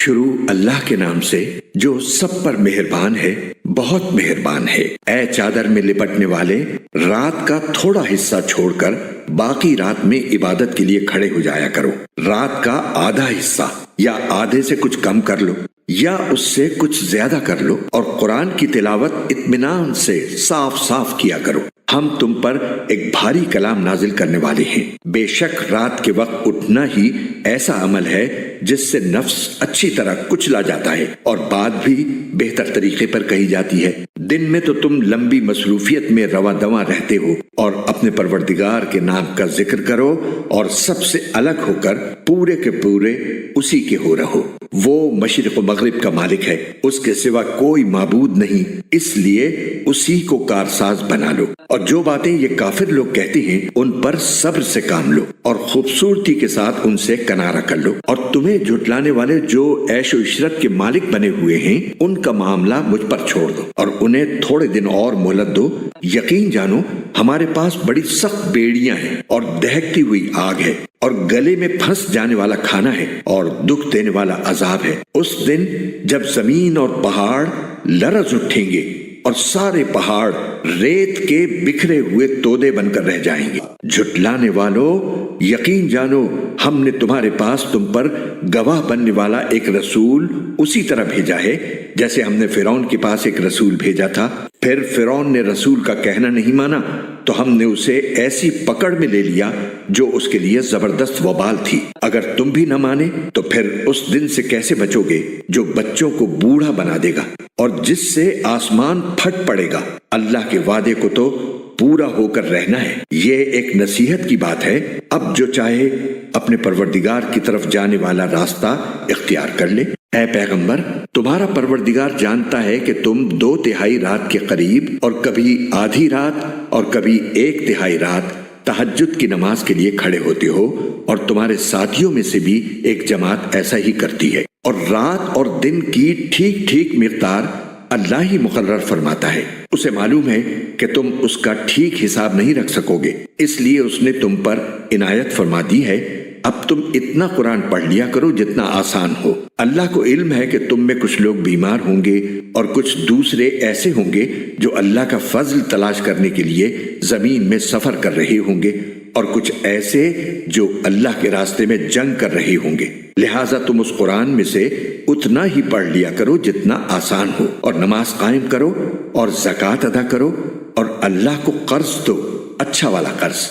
شروع اللہ کے نام سے جو سب پر مہربان ہے، بہت مہربان ہے۔ اے چادر میں لپٹنے والے، رات کا تھوڑا حصہ چھوڑ کر باقی رات میں عبادت کے لیے کھڑے ہو جایا کرو۔ رات کا آدھا حصہ یا آدھے سے کچھ کم کر لو یا اس سے کچھ زیادہ کر لو، اور قرآن کی تلاوت اطمینان سے صاف صاف کیا کرو۔ ہم تم پر ایک بھاری کلام نازل کرنے والے ہیں۔ بے شک رات کے وقت اٹھنا ہی ایسا عمل ہے جس سے نفس اچھی طرح کچلا جاتا ہے اور بات بھی بہتر طریقے پر کہی جاتی ہے۔ دن میں تو تم لمبی مصروفیت میں رواں دواں رہتے ہو اور اپنے پروردگار کے نام کا ذکر کرو اور سب سے الگ ہو کر پورے کے پورے اسی کے ہو رہو۔ وہ مشرق و مغرب کا مالک ہے، اس کے سوا کوئی معبود نہیں، اس لیے اسی کو کارساز بنا لو۔ اور جو باتیں یہ کافر لوگ کہتے ہیں ان پر صبر سے کام لو اور خوبصورتی کے ساتھ ان سے کنارہ کر لو۔ اور تمہیں جھٹلانے والے جو عیش و عشرت کے مالک بنے ہوئے ہیں ان کا معاملہ مجھ پر چھوڑ دو اور انہیں تھوڑے دن اور مہلت دو۔ یقین جانو ہمارے پاس بڑی سخت بیڑیاں ہیں اور دہکتی ہوئی آگ ہے اور گلے میں پھنس جانے والا کھانا ہے اور دکھ دینے والا عذاب ہے۔ اس دن جب زمین اور پہاڑ لرز اٹھیں گے اور سارے پہاڑ ریت کے بکھرے ہوئے تودے بن کر رہ جائیں گے۔ جھٹلانے والوں، یقین جانو ہم نے تمہارے پاس تم پر گواہ بننے والا ایک رسول اسی طرح بھیجا ہے جیسے ہم نے فرعون کے پاس ایک رسول بھیجا تھا۔ پھر فرعون نے رسول کا کہنا نہیں مانا تو ہم نے اسے ایسی پکڑ میں لے لیا جو اس کے لیے زبردست وبال تھی۔ اگر تم بھی نہ مانے تو پھر اس دن سے کیسے بچو گے جو بچوں کو بوڑھا بنا دے گا اور جس سے آسمان پھٹ پڑے گا۔ اللہ کے وعدے کو تو پورا ہو کر رہنا ہے۔ یہ ایک نصیحت کی بات ہے، اب جو چاہے اپنے پروردگار کی طرف جانے والا راستہ اختیار کر لے۔ اے پیغمبر، تمہارا پروردگار جانتا ہے کہ تم 2/3 رات کے قریب اور کبھی آدھی رات اور کبھی 1/3 رات تہجد کی نماز کے لیے کھڑے ہوتے ہو، اور تمہارے ساتھیوں میں سے بھی ایک جماعت ایسا ہی کرتی ہے۔ اور رات اور دن کی ٹھیک ٹھیک مقدار اللہ ہی مقرر فرماتا ہے۔ اسے معلوم ہے کہ تم اس کا ٹھیک حساب نہیں رکھ سکو گے، اس لیے اس نے تم پر عنایت فرما دی ہے۔ اب تم اتنا قرآن پڑھ لیا کرو جتنا آسان ہو۔ اللہ کو علم ہے کہ تم میں کچھ لوگ بیمار ہوں گے اور کچھ دوسرے ایسے ہوں گے جو اللہ کا فضل تلاش کرنے کے لیے زمین میں سفر کر رہے ہوں گے، اور کچھ ایسے جو اللہ کے راستے میں جنگ کر رہے ہوں گے۔ لہٰذا تم اس قرآن میں سے اتنا ہی پڑھ لیا کرو جتنا آسان ہو، اور نماز قائم کرو اور زکوٰۃ ادا کرو اور اللہ کو قرض دو، اچھا والا قرض۔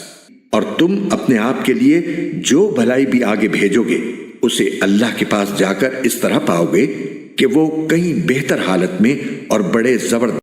اور تم اپنے آپ کے لیے جو بھلائی بھی آگے بھیجو گے اسے اللہ کے پاس جا کر اس طرح پاؤ گے کہ وہ کہیں بہتر حالت میں اور بڑے زبردست